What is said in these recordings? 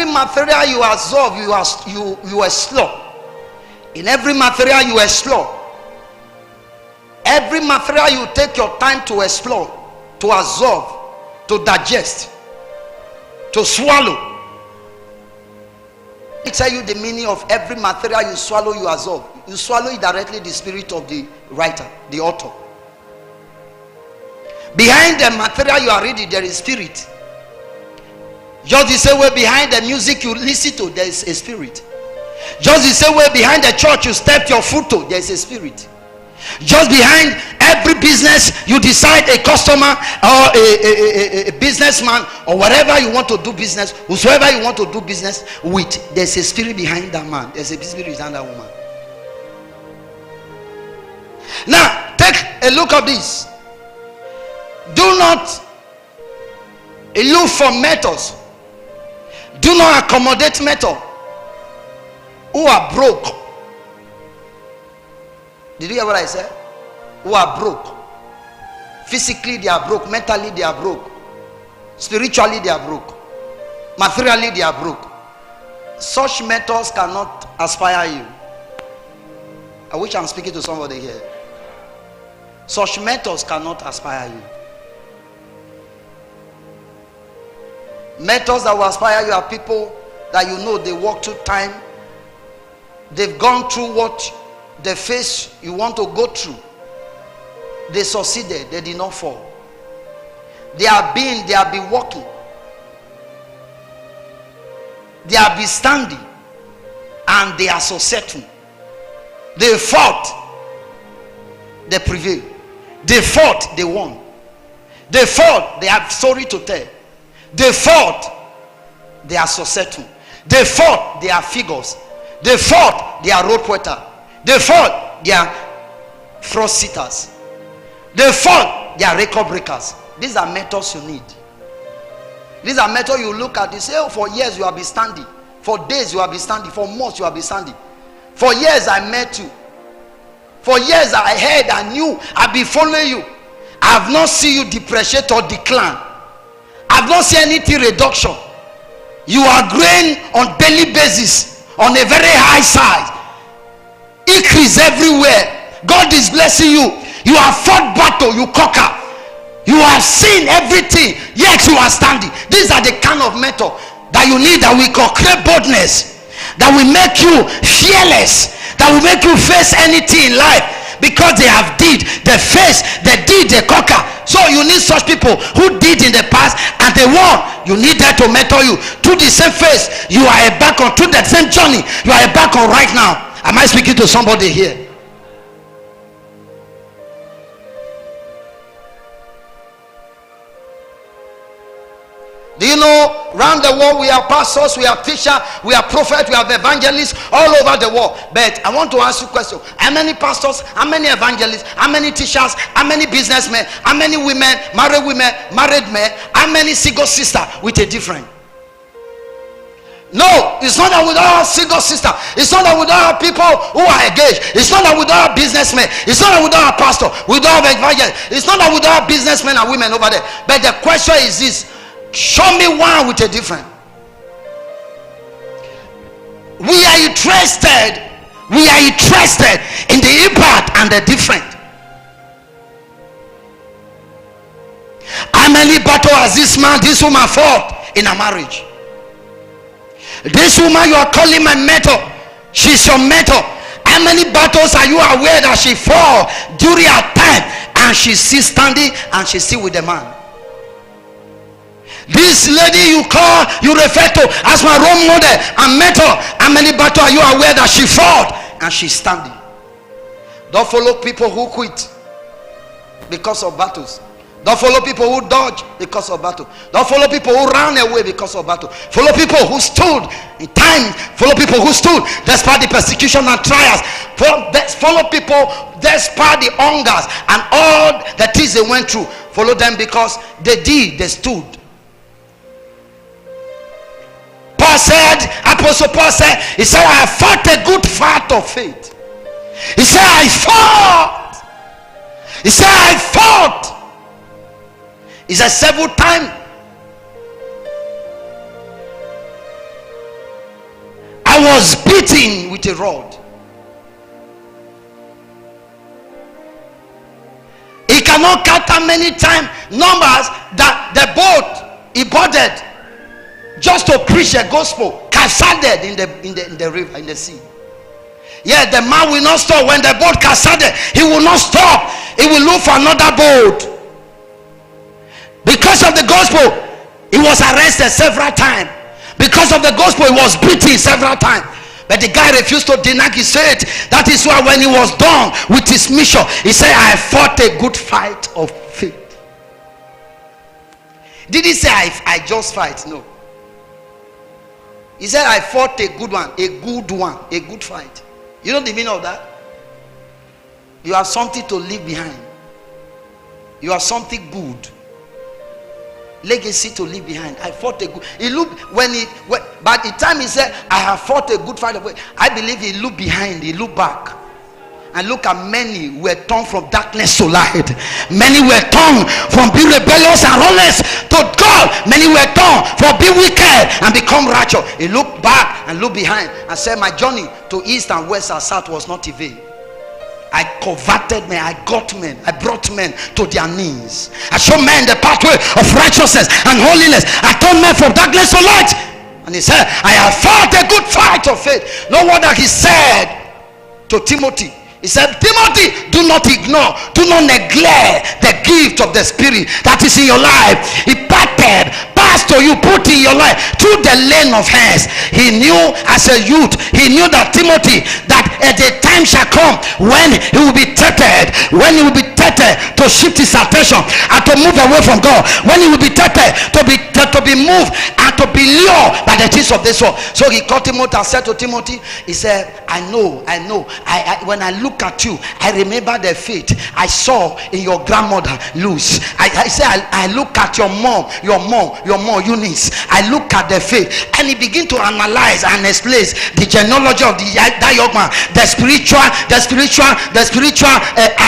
material you absorb, you explore. In every material you explore. Every material you take your time to explore, to absorb, to digest, to swallow. I tell you the meaning of every material you swallow, you absorb. You swallow it directly, the spirit of the writer, the author. Behind the material you are reading, there is spirit. Just the same way behind the music you listen to, there is a spirit. Just the same way behind the church you step your foot to, there is a spirit. Just behind every business you decide, a customer or a businessman or whatever you want to do business, whosoever you want to do business with, there's a spirit behind that man, there's a spirit behind that woman. Now take a look at this. Do not look for methods. Do not accommodate methods who are broke. Did you hear what I said? Who are broke. Physically they are broke. Mentally they are broke. Spiritually they are broke. Materially they are broke. Such methods cannot aspire you. I wish I'm speaking to somebody here. Such methods cannot aspire you. Methods that will aspire you are people that you know they walk through time. They've gone through what the phase you want to go through. They succeeded, they did not fall. They have been walking. They have been standing, and they are successful. They fought, they prevailed. They fought, they won. They fought, they have story to tell. They fought, they are successful. They fought, they are figures. They fought, they are road quarter. They fought, they are frost sitters. They fought, they are record breakers. These are methods you need. These are methods you look at. You say, oh, for years you have been standing. For days you have been standing. For months you have been standing. For years I met you. For years I heard, I knew, I've been following you. I have not seen you depreciate or decline. I've not seen anything reduction. You are growing on daily basis, on a very high side. Increase everywhere. God is blessing you. You have fought battle, you conquer. You have seen everything, yet you are standing. These are the kind of method that you need, that will create boldness, that will make you fearless, that will make you face anything in life, because they have did, they face, they did, they conquer. So you need such people who did in the past and they won. You need that to mentor you to the same phase you are back on, to that same journey you are back on right now. Am I speaking to somebody here? Do you know, around the world we have pastors, we have teachers, we have prophets, we have evangelists all over the world. But I want to ask you a question. How many pastors, how many evangelists, how many teachers, how many businessmen, how many women, married men, how many single sisters with a different? No, it's not that with all single sisters. It's not that with all people who are engaged. It's not that with all businessmen. It's not that with all pastors, with all evangelists. It's not that with all businessmen and women over there. But the question is this. Show me one with a different. We are interested in the impact and the different. How many battles has this man, this woman fought in a marriage? This woman you are calling my mentor, she's your mentor. How many battles are you aware that she fought during her time, and she's still standing and she's still with the man? This lady you call, you refer to as my role model and mentor, how many battles are you aware that she fought and she's standing? Don't follow people who quit because of battles. Don't follow people who dodge because of battle. Don't follow people who ran away because of battle. Follow people who stood in time. Follow people who stood despite the persecution and trials. Follow people despite the hungers and all the things they went through. Follow them because they stood. Apostle Paul said, he said, I have fought a good fight of faith. He said, I fought. He said, I fought. He said several times. was beaten with a rod. He cannot count how many times, numbers, that the boat he boarded just to preach the gospel cascaded in the river, in the sea. Yeah, the man will not stop. When the boat cascaded, he will not stop. He will look for another boat. Because of the gospel, he was arrested several times. Because of the gospel, he was beaten several times. But the guy refused to deny his faith. That is why when he was done with his mission, he said, I fought a good fight of faith. Did he say, I just fight? No. He said, I fought a good one, a good fight. You know the meaning of that? You have something to leave behind. You have something good. Legacy to leave behind. I fought a good. He looked by the time he said, I have fought a good fight. I believe he looked behind, he looked back. And look at many were turned from darkness to light. Many were turned from being rebellious and lawless to God. Many were turned from being wicked and become righteous. He looked back and looked behind and said, my journey to east and west and south was not in vain. I converted men, I got men, I brought men to their knees. I showed men the pathway of righteousness and holiness. I turned men from darkness to light. And he said, I have fought a good fight of faith. No wonder he said to Timothy, he said, Timothy, do not ignore, do not neglect the gift of the Spirit that is in your life. He passed to you, put in your life through the lane of hands. He knew as a youth, he knew that Timothy, that at the time shall come when he will be tempted, to shift his attention and to move away from God, when he will be tempted to be moved and to be lured by the things of this world. So he called Timothy and said to Timothy, he said, I know, when I look at you, I remember the faith I saw in your grandmother Luz. I say, I look at your mom Eunice. I look at the faith, and he begin to analyze and explain the genealogy of that young man, the spiritual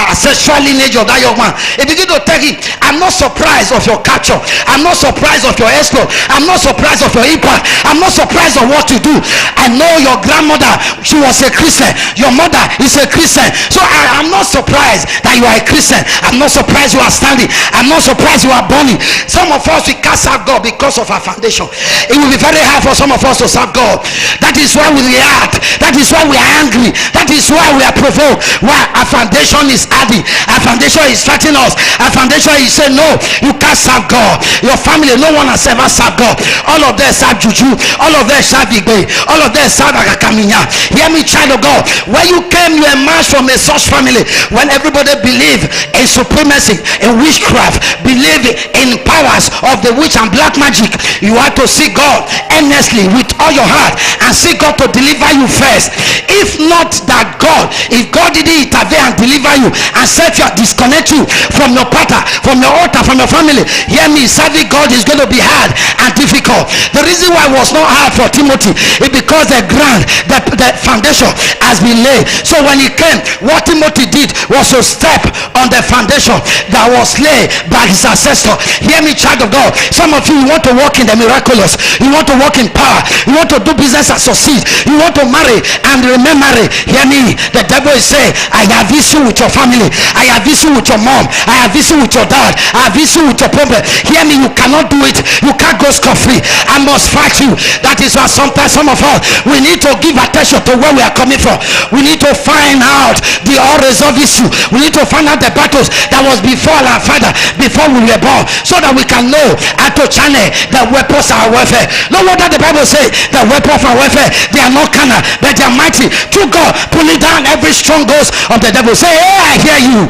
ancestral lineage of that young man. He begin to tell him, I'm not surprised of your capture, I'm not surprised of your exploit, I'm not surprised of your impact, I'm not surprised of what you do. I know your grandmother, she was a Christian, your mother is a Christian, so I'm not surprised that you are a Christian. I'm not surprised you are standing, I'm not surprised you are burning. Some of us, we can't serve God because of our foundation. It will be very hard for some of us to serve God. That is why we react, that is why we are angry, that is why we are provoked. Why? Our foundation is hardy, our foundation is fighting us, our foundation is saying, no, you can't serve God. Your family, no one has ever served God. All of them serve juju, all of them serve igbe, all of them serve agakaminya. Hear me, child of God. When you came, you emerged from a such family when everybody believed in supremacy, in witchcraft, believed in powers of the witch and black magic. You have to seek God earnestly with all your heart and seek God to deliver you first. If not that God, if God didn't intervene and deliver you and set you, disconnect you from your pattern, from your altar, from your family, hear me, serving God is going to be hard and difficult. The reason why it was not hard for Timothy is because the ground, the foundation has been laid. So when he came, what Timothy did was to step on the foundation that was laid by his ancestor. Hear me, child of God. Some of you want to walk in the miraculous, you want to walk in power, you want to do business and succeed, you want to marry and remain married. Hear me, the devil is saying, I have issue with your family, I have issue with your mom, I have issue with your dad, I have issue with your problem. Hear me, you cannot do it, you can't go scot-free. I must fight you. That is why sometimes some of us, we need to give attention to where we are coming from. We need to find out the unresolved issue. We need to find out the battles that was before our father, before we were born, so that we can know how to channel the weapons of our warfare. No wonder the Bible says the weapons of our warfare, they are not carnal, but they are mighty through God, pulling down every stronghold of the devil. Say, hey, I hear you.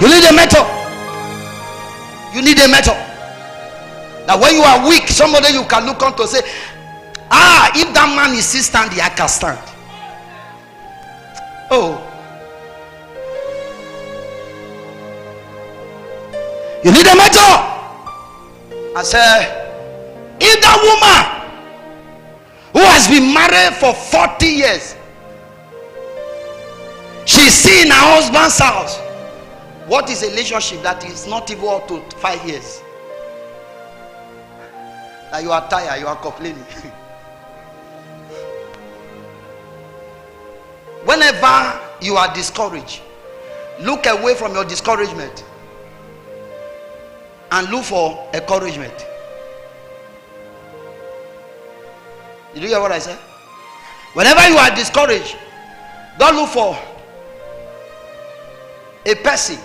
You need a mentor. You need a mentor. Now when you are weak, somebody you can look on to say, if that man is still standing, I can stand. Oh, you need a mentor. I say, if that woman who has been married for 40 years, she's still in her husband's house, what is a relationship that is not even up to 5 years? That you are tired, you are complaining. Whenever you are discouraged, look away from your discouragement and look for encouragement. Did you hear what I said? Whenever you are discouraged, don't look for a person